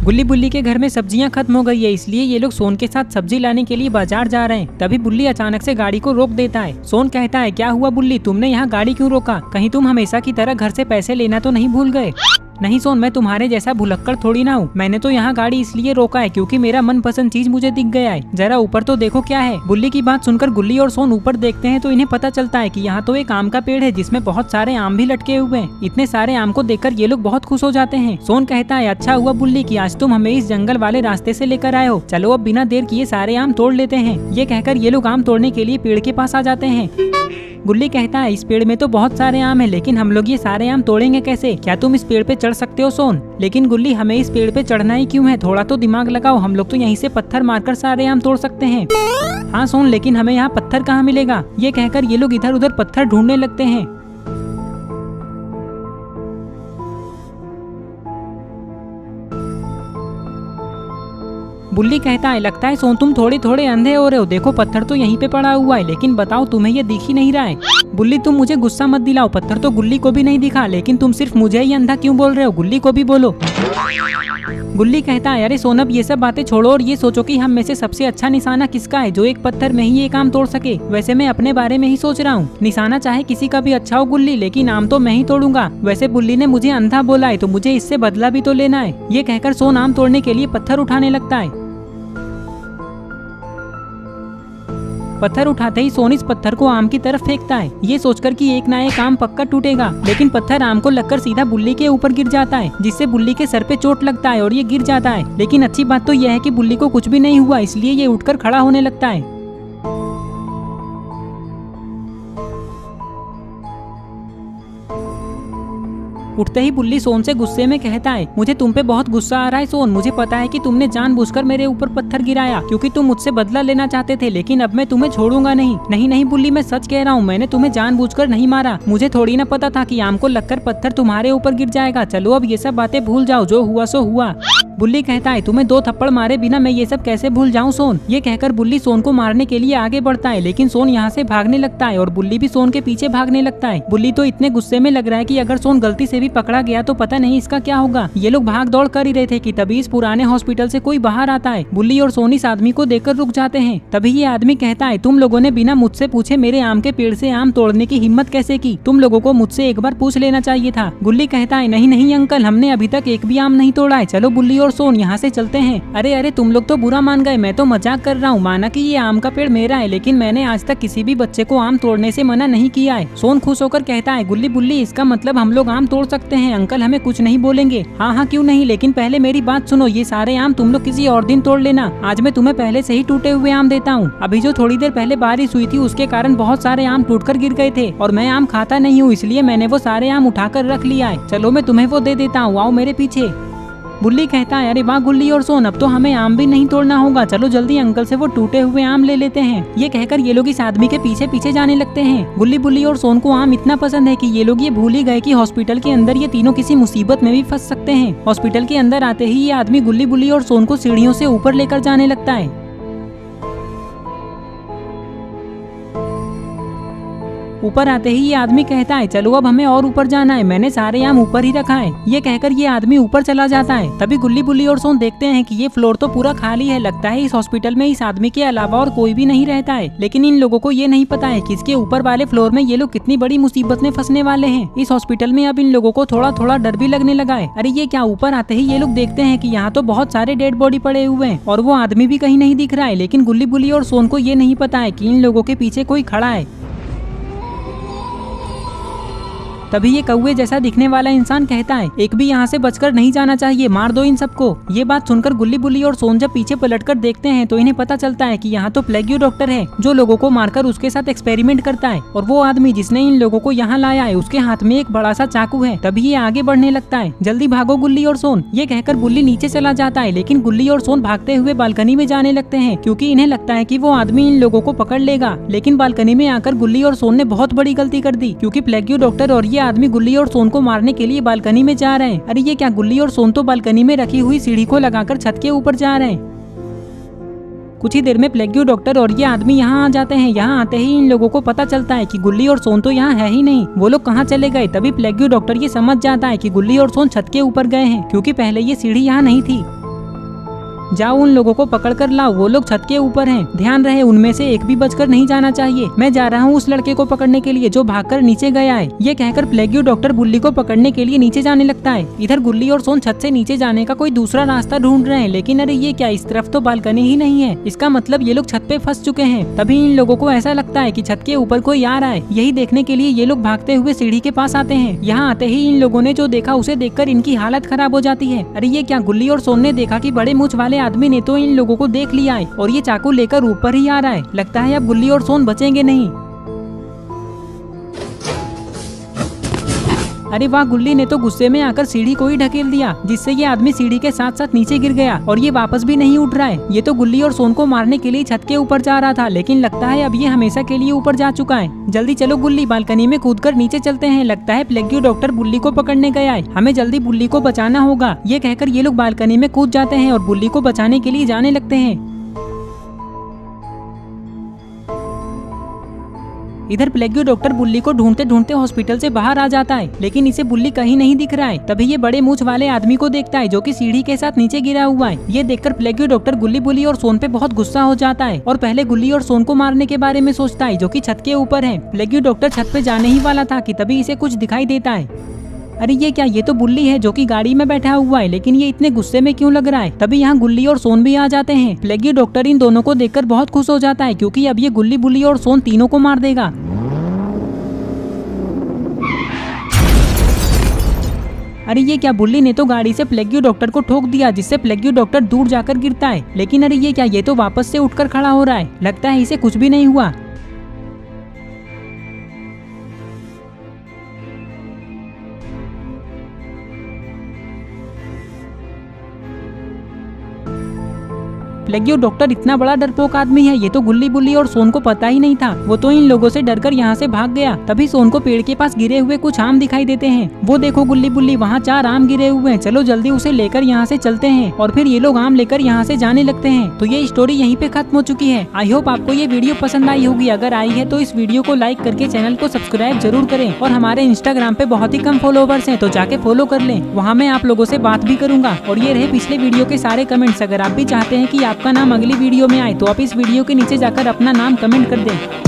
गुल्ली बुल्ली के घर में सब्जियां खत्म हो गई है, इसलिए ये लोग सोन के साथ सब्जी लाने के लिए बाजार जा रहे हैं। तभी बुल्ली अचानक से गाड़ी को रोक देता है। सोन कहता है, क्या हुआ बुल्ली, तुमने यहाँ गाड़ी क्यों रोका? कहीं तुम हमेशा की तरह घर से पैसे लेना तो नहीं भूल गए? नहीं सोन, मैं तुम्हारे जैसा भुलक्कड़ थोड़ी ना हूँ। मैंने तो यहाँ गाड़ी इसलिए रोका है क्योंकि मेरा मनपसंद चीज मुझे दिख गया है। जरा ऊपर तो देखो क्या है। बुल्ली की बात सुनकर गुल्ली और सोन ऊपर देखते हैं तो इन्हें पता चलता है कि यहाँ तो एक आम का पेड़ है जिसमें बहुत सारे आम भी लटके हुए हैं। इतने सारे आम को देखकर ये लोग बहुत खुश हो जाते हैं। सोन कहता है, अच्छा हुआ बुल्ली कि आज तुम हमें इस जंगल वाले रास्ते से लेकर आए हो। चलो अब बिना देर किए सारे आम तोड़ लेते हैं। ये कहकर ये लोग आम तोड़ने के लिए पेड़ के पास आ जाते हैं। गुल्ली कहता है, इस पेड़ में तो बहुत सारे आम हैं, लेकिन हम लोग ये सारे आम तोड़ेंगे कैसे? क्या तुम इस पेड़ पे चढ़ सकते हो सोन? लेकिन गुल्ली, हमें इस पेड़ पे चढ़ना ही क्यों है? थोड़ा तो दिमाग लगाओ, हम लोग तो यहीं से पत्थर मारकर सारे आम तोड़ सकते हैं। हाँ सोन, लेकिन हमें यहाँ पत्थर कहाँ मिलेगा? ये कहकर ये लोग इधर उधर पत्थर ढूंढने लगते हैं। बुल्ली कहता है, लगता है सोन तुम थोड़े थोड़े अंधे हो रहे हो। देखो पत्थर तो यहीं पे पड़ा हुआ है, लेकिन बताओ तुम्हें ये दिख ही नहीं रहा है। बुल्ली, तुम मुझे गुस्सा मत दिलाओ, पत्थर तो गुल्ली को भी नहीं दिखा, लेकिन तुम सिर्फ मुझे ही अंधा क्यों बोल रहे हो? गुल्ली को भी बोलो। गुल्ली कहता है, अरे सोन, अब ये सब बातें छोड़ो और ये सोचो कि हम में से सबसे अच्छा निशाना किसका है जो एक पत्थर में ही एक आम तोड़ सके। वैसे मैं अपने बारे में ही सोच रहा हूँ। निशाना चाहे किसी का भी अच्छा हो गुल्ली, लेकिन आम तो मैं ही तोड़ूंगा। वैसे बुल्ली ने मुझे अंधा बोला है तो मुझे इससे बदला भी तो लेना है। ये कहकर सोन आम तोड़ने के लिए पत्थर उठाने लगता है। पत्थर उठाते ही सोन इस पत्थर को आम की तरफ फेंकता है, ये सोचकर कि एक ना एक आम पक्का टूटेगा। लेकिन पत्थर आम को लगकर सीधा बुल्ली के ऊपर गिर जाता है, जिससे बुल्ली के सर पे चोट लगता है और ये गिर जाता है। लेकिन अच्छी बात तो यह है कि बुल्ली को कुछ भी नहीं हुआ, इसलिए ये उठकर खड़ा होने लगता है। उठते ही बुल्ली सोन से गुस्से में कहता है, मुझे तुम पे बहुत गुस्सा आ रहा है सोन। मुझे पता है कि तुमने जानबूझकर मेरे ऊपर पत्थर गिराया क्योंकि तुम मुझसे बदला लेना चाहते थे, लेकिन अब मैं तुम्हें छोड़ूंगा नहीं। नहीं नहीं बुल्ली, मैं सच कह रहा हूँ, मैंने तुम्हें जानबूझकर नहीं मारा। मुझे थोड़ी ना पता था कि आम को लगकर पत्थर तुम्हारे ऊपर गिर जाएगा। चलो अब ये सब बातें भूल जाओ, जो हुआ सो हुआ। बुल्ली कहता है, तुम्हें 2 थप्पड़ मारे बिना मैं ये सब कैसे भूल जाऊं सोन? ये कहकर बुल्ली सोन को मारने के लिए आगे बढ़ता है, लेकिन सोन यहाँ से भागने लगता है और बुल्ली भी सोन के पीछे भागने लगता है। बुल्ली तो इतने गुस्से में लग रहा है कि अगर सोन गलती से भी पकड़ा गया तो पता नहीं इसका क्या होगा। ये लोग भाग दौड़ कर ही रहे थे कि तभी इस पुराने हॉस्पिटल से कोई बाहर आता है। बुल्ली और सोन इस आदमी को देखकर रुक जाते हैं। तभी ये आदमी कहता है, तुम लोगों ने बिना मुझसे पूछे मेरे आम के पेड़ से आम तोड़ने की हिम्मत कैसे की? तुम लोगों को मुझसे एक बार पूछ लेना चाहिए था। बुल्ली कहता है, नहीं नहीं अंकल, हमने अभी तक एक भी आम नहीं तोड़ा है। चलो बुल्ली और सोन यहाँ से चलते हैं। अरे अरे, तुम लोग तो बुरा मान गए, मैं तो मजाक कर रहा हूँ। माना कि ये आम का पेड़ मेरा है, लेकिन मैंने आज तक किसी भी बच्चे को आम तोड़ने से मना नहीं किया है। सोन खुश होकर कहता है, गुल्ली बुल्ली, इसका मतलब हम लोग आम तोड़ सकते हैं। अंकल हमें कुछ नहीं बोलेंगे। हाँ हाँ क्यों नहीं, लेकिन पहले मेरी बात सुनो। ये सारे आम तुम लोग किसी और दिन तोड़ लेना। आज मैं तुम्हें पहले से ही टूटे हुए आम देता हूँ। अभी जो थोड़ी देर पहले बारिश हुई थी उसके कारण बहुत सारे आम टूटकर गिर गए थे और मैं आम खाता नहीं हूँ, इसलिए मैंने वो सारे आम उठाकर रख लिया है। चलो मैं तुम्हें वो दे देता हूँ, आओ मेरे पीछे। बुल्ली कहता है, अरे वाह गुल्ली और सोन, अब तो हमें आम भी नहीं तोड़ना होगा। चलो जल्दी अंकल से वो टूटे हुए आम ले लेते हैं। ये कहकर ये लोग इस आदमी के पीछे पीछे जाने लगते हैं। गुल्ली बुल्ली और सोन को आम इतना पसंद है कि ये लोग ये भूल ही गए कि हॉस्पिटल के अंदर ये तीनों किसी मुसीबत में भी फंस सकते हैं। हॉस्पिटल के अंदर आते ही ये आदमी गुल्ली बुल्ली और सोन को सीढ़ियों से ऊपर लेकर जाने लगता है। ऊपर आते ही ये आदमी कहता है, चलो अब हमें और ऊपर जाना है, मैंने सारे आम ऊपर ही रखा है। ये कहकर ये आदमी ऊपर चला जाता है। तभी गुल्ली बुल्ली और सोन देखते हैं कि ये फ्लोर तो पूरा खाली है। लगता है इस हॉस्पिटल में इस आदमी के अलावा और कोई भी नहीं रहता है। लेकिन इन लोगों को ये नहीं पता है कि इसके ऊपर वाले फ्लोर में ये लोग कितनी बड़ी मुसीबत में फंसने वाले हैं। इस हॉस्पिटल में अब इन लोगों को थोड़ा थोड़ा डर भी लगने लगा है। अरे ये क्या, ऊपर आते ही ये लोग देखते हैं कि यहाँ तो बहुत सारे डेड बॉडी पड़े हुए हैं और वो आदमी भी कहीं नहीं दिख रहा है। लेकिन गुल्ली बुल्ली और सोन को ये नहीं पता है कि इन लोगों के पीछे कोई खड़ा है। तभी ये कौवे जैसा दिखने वाला इंसान कहता है, एक भी यहाँ से बचकर नहीं जाना चाहिए, मार दो इन सबको। ये बात सुनकर गुल्ली बुल्ली और सोन जब पीछे पलटकर देखते हैं तो इन्हें पता चलता है कि यहाँ तो प्लेग्यू डॉक्टर है जो लोगों को मारकर उसके साथ एक्सपेरिमेंट करता है। और वो आदमी जिसने इन लोगों को यहाँ लाया है उसके हाथ में एक बड़ा सा चाकू है। तभी ये आगे बढ़ने लगता है, जल्दी भागो गुल्ली और सोन। ये कहकर बुल्ली नीचे चला जाता है, लेकिन गुल्ली और सोन भागते हुए बालकनी में जाने लगते हैं क्योंकि इन्हें लगता है कि वो आदमी इन लोगों को पकड़ लेगा। लेकिन बालकनी में आकर गुल्ली और सोन ने बहुत बड़ी गलती कर दी क्योंकि प्लेग्यू डॉक्टर और ये आदमी गुल्ली और सोन को मारने के लिए बालकनी में जा रहे हैं। अरे ये क्या, गुल्ली और सोन तो बालकनी में रखी हुई सीढ़ी को लगाकर छत के ऊपर जा रहे हैं। कुछ ही देर में प्लेग्यू डॉक्टर और ये आदमी यहाँ आ जाते हैं। यहाँ आते ही इन लोगों को पता चलता है कि गुल्ली और सोन तो यहाँ है ही नहीं, वो लोग कहाँ चले गए। तभी प्लेग्यू डॉक्टर ये समझ जाता है कि गुल्ली और सोन छत के ऊपर गए हैं क्योंकि पहले ये सीढ़ी यहाँ नहीं थी। जाओ उन लोगों को पकड़ कर लाओ, वो लोग छत के ऊपर हैं। ध्यान रहे उनमें से एक भी बचकर नहीं जाना चाहिए। मैं जा रहा हूँ उस लड़के को पकड़ने के लिए जो भागकर नीचे गया है। ये कहकर प्लेग्यू डॉक्टर बुल्ली को पकड़ने के लिए नीचे जाने लगता है। इधर गुल्ली और सोन छत से नीचे जाने का कोई दूसरा रास्ता ढूंढ रहे हैं, लेकिन अरे ये क्या, इस तरफ तो बालकनी ही नहीं है। इसका मतलब ये लोग छत पे फंस चुके हैं। तभी इन लोगों को ऐसा लगता है कि छत के ऊपर कोई आ रहा है। यही देखने के लिए ये लोग भागते हुए सीढ़ी के पास आते हैं। यहाँ आते ही इन लोगों ने जो देखा उसे देखकर इनकी हालत खराब हो जाती है। अरे ये क्या, गुल्ली और सोन ने देखा कि बड़े मूंछ वाले आदमी ने तो इन लोगों को देख लिया है और ये चाकू लेकर ऊपर ही आ रहा है। लगता है अब गुल्ली और सोन बचेंगे नहीं। अरे वाह, गुल्ली ने तो गुस्से में आकर सीढ़ी को ही ढकेल दिया, जिससे ये आदमी सीढ़ी के साथ साथ नीचे गिर गया और ये वापस भी नहीं उठ रहा है। ये तो गुल्ली और सोन को मारने के लिए छत के ऊपर जा रहा था, लेकिन लगता है अब ये हमेशा के लिए ऊपर जा चुका है। जल्दी चलो गुल्ली, बालकनी में कूदकर नीचे चलते हैं। लगता है प्लेग्यू डॉक्टर बुल्ली को पकड़ने गया है, हमें जल्दी बुल्ली को बचाना होगा। ये कहकर ये लोग बालकनी में कूद जाते हैं और बुल्ली को बचाने के लिए जाने लगते हैं। इधर प्लेग्यू डॉक्टर बुल्ली को ढूंढते ढूंढते हॉस्पिटल से बाहर आ जाता है, लेकिन इसे बुल्ली कहीं नहीं दिख रहा है। तभी ये बड़े मूंछ वाले आदमी को देखता है जो कि सीढ़ी के साथ नीचे गिरा हुआ है। ये देखकर प्लेग्यू डॉक्टर गुल्ली, बुल्ली और सोन पे बहुत गुस्सा हो जाता है और पहले गुल्ली और सोन को मारने के बारे में सोचता है जो कि छत के ऊपर है। प्लेग्यू डॉक्टर छत पे जाने ही वाला था कि तभी इसे कुछ दिखाई देता है। अरे ये क्या, ये तो बुल्ली है जो कि गाड़ी में बैठा हुआ है, लेकिन ये इतने गुस्से में क्यों लग रहा है। तभी यहाँ गुल्ली और सोन भी आ जाते हैं। प्लेग्यू डॉक्टर इन दोनों को देखकर बहुत खुश हो जाता है क्योंकि अब ये गुल्ली, बुल्ली और सोन तीनों को मार देगा। अरे ये क्या, बुल्ली ने तो गाड़ी से प्लेग्यू डॉक्टर को ठोक दिया, जिससे प्लेग्यू डॉक्टर दूर जाकर गिरता है। लेकिन अरे ये क्या, ये तो वापस से उठकर खड़ा हो रहा है। लगता है इसे कुछ भी नहीं हुआ। प्लेग्यू डॉक्टर इतना बड़ा डरपोक आदमी है, ये तो गुल्ली, बुल्ली और सोन को पता ही नहीं था। वो तो इन लोगों से डरकर यहाँ से भाग गया। तभी सोन को पेड़ के पास गिरे हुए कुछ आम दिखाई देते हैं। वो देखो गुल्ली, बुल्ली, वहाँ 4 आम गिरे हुए हैं। चलो जल्दी उसे लेकर यहाँ से चलते हैं। और फिर ये लोग आम लेकर यहाँ से जाने लगते हैं। तो ये स्टोरी यहीं पे खत्म हो चुकी है। आई होप आपको ये वीडियो पसंद आई होगी। अगर आई है तो इस वीडियो को लाइक करके चैनल को सब्सक्राइब जरूर करें। और हमारे इंस्टाग्राम पे बहुत ही कम फॉलोवर्स हैं, तो जाके फॉलो कर लें। वहाँ मैं आप लोगों से बात भी करूंगा। और ये रहे पिछले वीडियो के सारे कमेंट्स। अगर आप भी चाहते हैं कि आपका नाम अगली वीडियो में आए तो आप इस वीडियो के नीचे जाकर अपना नाम कमेंट कर दें।